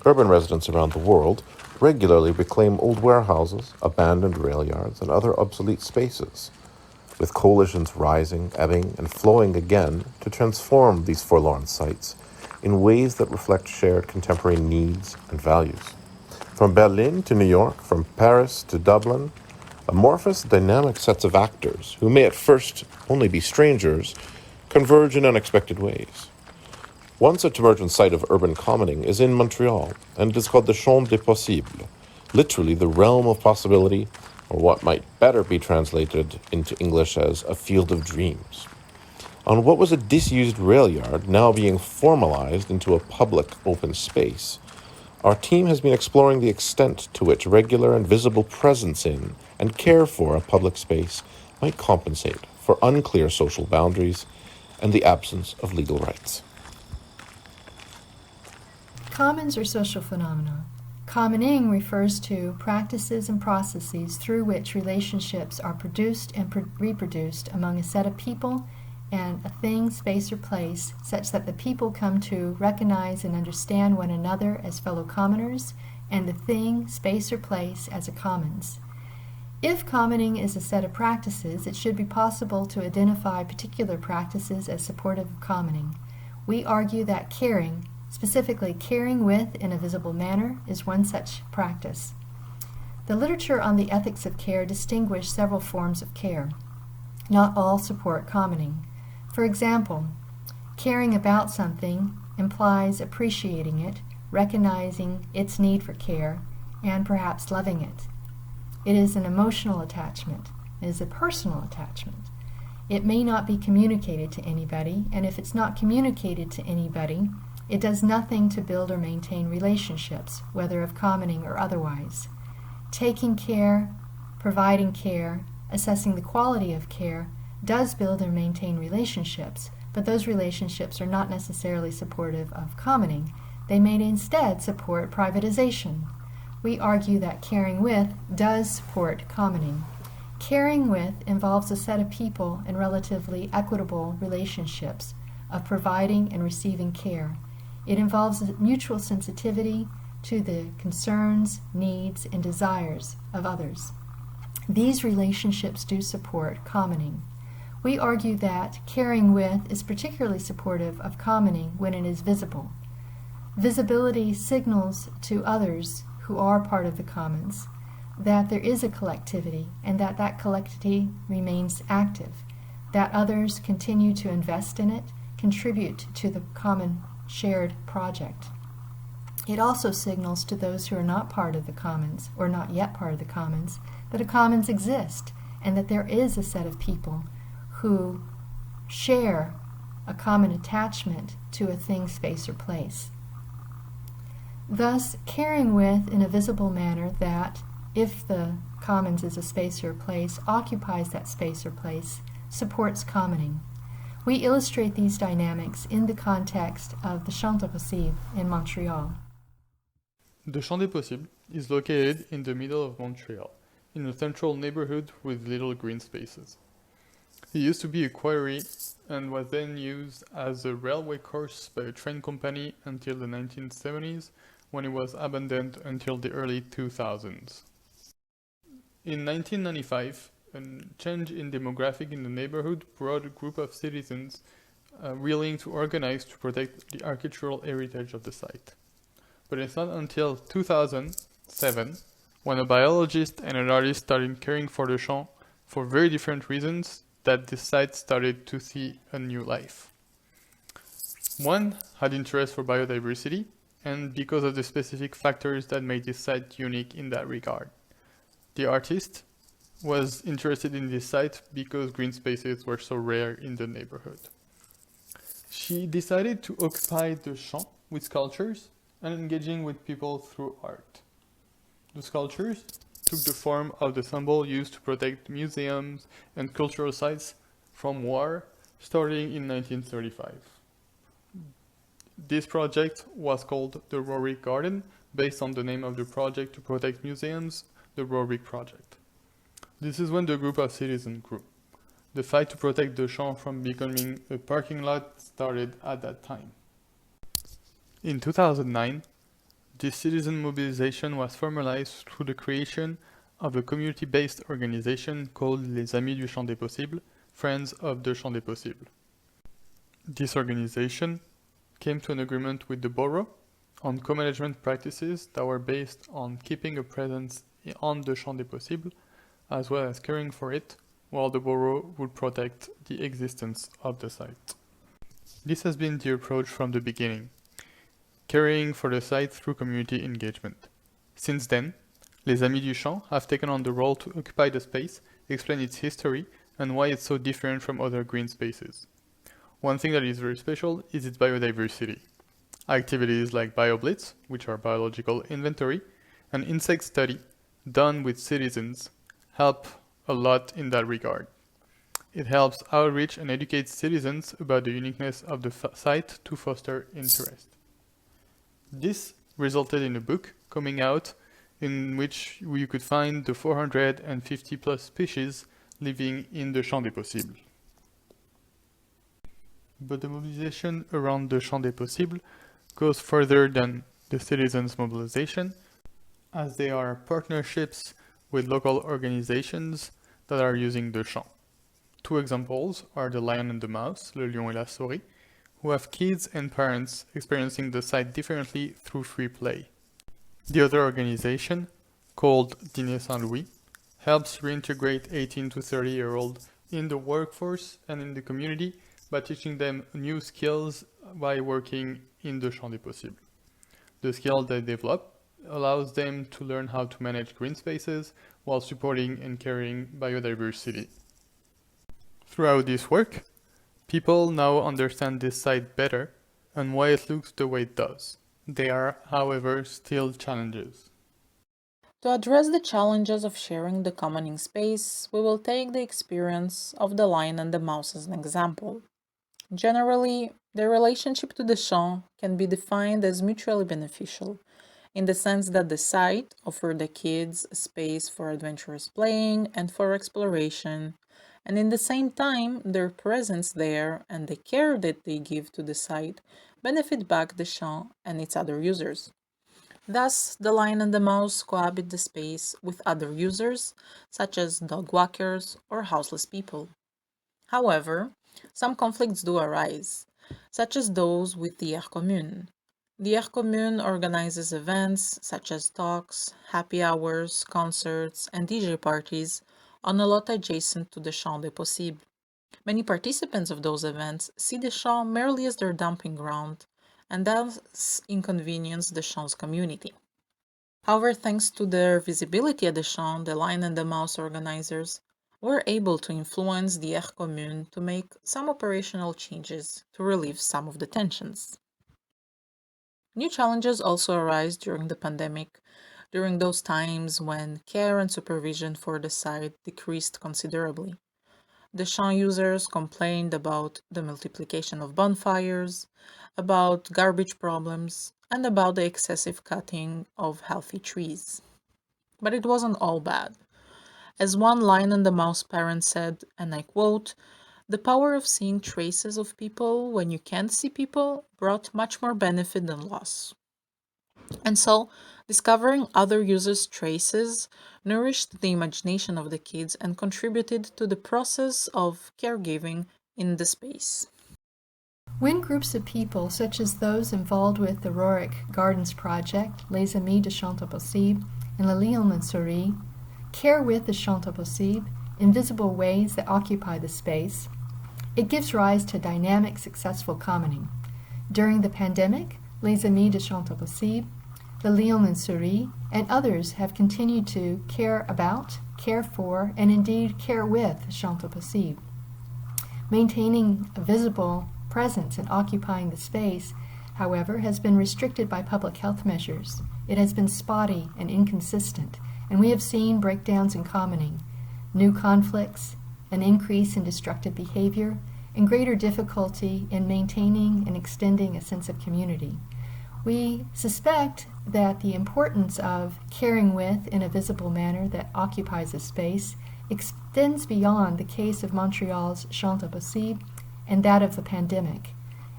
Urban residents around the world regularly reclaim old warehouses, abandoned rail yards, and other obsolete spaces, with coalitions rising, ebbing, and flowing again to transform these forlorn sites in ways that reflect shared contemporary needs and values. From Berlin to New York, from Paris to Dublin, amorphous, dynamic sets of actors, who may at first only be strangers, converge in unexpected ways. One such emergent site of urban commoning is in Montreal, and it is called the Champ des Possibles, literally the realm of possibility, or what might better be translated into English as a field of dreams. On what was a disused rail yard now being formalized into a public open space, our team has been exploring the extent to which regular and visible presence in and care for a public space might compensate for unclear social boundaries and the absence of legal rights. Commons are social phenomena. Commoning refers to practices and processes through which relationships are produced and reproduced among a set of people and a thing, space, or place, such that the people come to recognize and understand one another as fellow commoners and the thing, space, or place as a commons. If commoning is a set of practices, it should be possible to identify particular practices as supportive of commoning. We argue that caring, specifically caring with in a visible manner, is one such practice. The literature on the ethics of care distinguishes several forms of care. Not all support commoning. For example, caring about something implies appreciating it, recognizing its need for care, and perhaps loving it. It is an emotional attachment. It is a personal attachment. It may not be communicated to anybody, and if it's not communicated to anybody, it does nothing to build or maintain relationships, whether of commoning or otherwise. Taking care, providing care, assessing the quality of care does build or maintain relationships, but those relationships are not necessarily supportive of commoning. They may instead support privatization. We argue that caring with does support commoning. Caring with involves a set of people in relatively equitable relationships of providing and receiving care. It involves a mutual sensitivity to the concerns, needs, and desires of others. These relationships do support commoning. We argue that caring with is particularly supportive of commoning when it is visible. Visibility signals to others who are part of the commons that there is a collectivity and that that collectivity remains active, that others continue to invest in it, contribute to the common shared project. It also signals to those who are not part of the commons or not yet part of the commons that a commons exist and that there is a set of people who share a common attachment to a thing, space, or place. Thus, caring with in a visible manner that, if the commons is a space or a place, occupies that space or place, supports commoning. We illustrate these dynamics in the context of the Champ des Possibles in Montreal. The Champ des Possibles is located in the middle of Montreal, in a central neighborhood with little green spaces. It used to be a quarry and was then used as a railway course by a train company until the 1970s, when it was abandoned until the early 2000s. In 1995, a change in demographic in the neighborhood brought a group of citizens willing to organize to protect the architectural heritage of the site. But it's not until 2007, when a biologist and an artist started caring for the champ for very different reasons, that the site started to see a new life. One had interest for biodiversity, and because of the specific factors that made this site unique in that regard. The artist was interested in this site because green spaces were so rare in the neighborhood. She decided to occupy the champ with sculptures and engaging with people through art. The sculptures took the form of the symbol used to protect museums and cultural sites from war, starting in 1935. This project was called the Rorick Garden, based on the name of the project to protect museums, the Rorick Project. This is when the group of citizens grew. The fight to protect the champ from becoming a parking lot started at that time. In 2009, This citizen mobilization was formalized through the creation of a community-based organization called Les Amis du Champ des Possibles, Friends of the Champ des Possibles. This organization came to an agreement with the borough on co-management practices that were based on keeping a presence on the Champ des Possibles, as well as caring for it, while the borough would protect the existence of the site. This has been the approach from the beginning, caring for the site through community engagement. Since then, Les Amis du Champ have taken on the role to occupy the space, explain its history, and why it's so different from other green spaces. One thing that is very special is its biodiversity. Activities like BioBlitz, which are biological inventory, and insect study, done with citizens, help a lot in that regard. It helps outreach and educate citizens about the uniqueness of the site to foster interest. This resulted in a book coming out in which you could find the 450 plus species living in the Champ des Possibles. But the mobilization around the Champ des Possibles goes further than the citizens' mobilization, as they are partnerships with local organizations that are using the champ. Two examples are the lion and the mouse, le lion et la souris, who have kids and parents experiencing the site differently through free play. The other organization, called Dîner Saint-Louis, helps reintegrate 18 to 30-year-olds in the workforce and in the community by teaching them new skills by working in the Champ des Possibles. The skill they develop allows them to learn how to manage green spaces while supporting and caring biodiversity. Throughout this work, people now understand this site better and why it looks the way it does. There are, however, still challenges. To address the challenges of sharing the commoning space, we will take the experience of the lion and the mouse as an example. Generally, the relationship to the champ can be defined as mutually beneficial, in the sense that the site offered the kids a space for adventurous playing and for exploration, and in the same time, their presence there and the care that they give to the site benefit back the champ and its other users. Thus, the lion and the mouse cohabit the space with other users, such as dog walkers or houseless people. However, some conflicts do arise, such as those with the aire commune. The aire commune organizes events such as talks, happy hours, concerts, and DJ parties on a lot adjacent to the Champ des Possibles. Many participants of those events see the champ merely as their dumping ground, and thus inconvenience the champ's community. However, thanks to their visibility at the champ, the lion and the mouse organizers were able to influence the aire commune to make some operational changes to relieve some of the tensions. New challenges also arise during the pandemic, during those times when care and supervision for the site decreased considerably. The champ users complained about the multiplication of bonfires, about garbage problems, and about the excessive cutting of healthy trees. But it wasn't all bad. As one lion and the mouse parent said, and I quote, "The power of seeing traces of people when you can't see people brought much more benefit than loss." And so, discovering other users' traces nourished the imagination of the kids and contributed to the process of caregiving in the space. When groups of people, such as those involved with the Rorick Gardens Project, Les Amis de Champ des Possibles, and Le Lion and Souris, care with the Champ des Possibles in visible ways that occupy the space, it gives rise to dynamic, successful commoning. During the pandemic, Les Amis de Champ des Possibles, Le Lion and Souris, and others have continued to care about, care for, and indeed care with Champ des Possibles. Maintaining a visible presence and occupying the space, however, has been restricted by public health measures. It has been spotty and inconsistent, and we have seen breakdowns in commoning, new conflicts, an increase in destructive behavior, and greater difficulty in maintaining and extending a sense of community. We suspect that the importance of caring with in a visible manner that occupies a space extends beyond the case of Montreal's Champ des Possibles and that of the pandemic.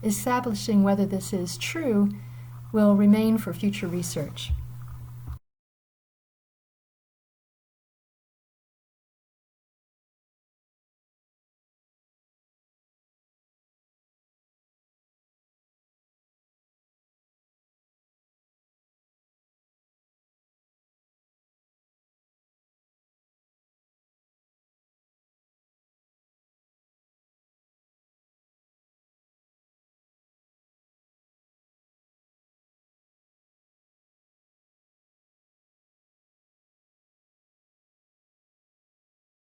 Establishing whether this is true, will remain for future research.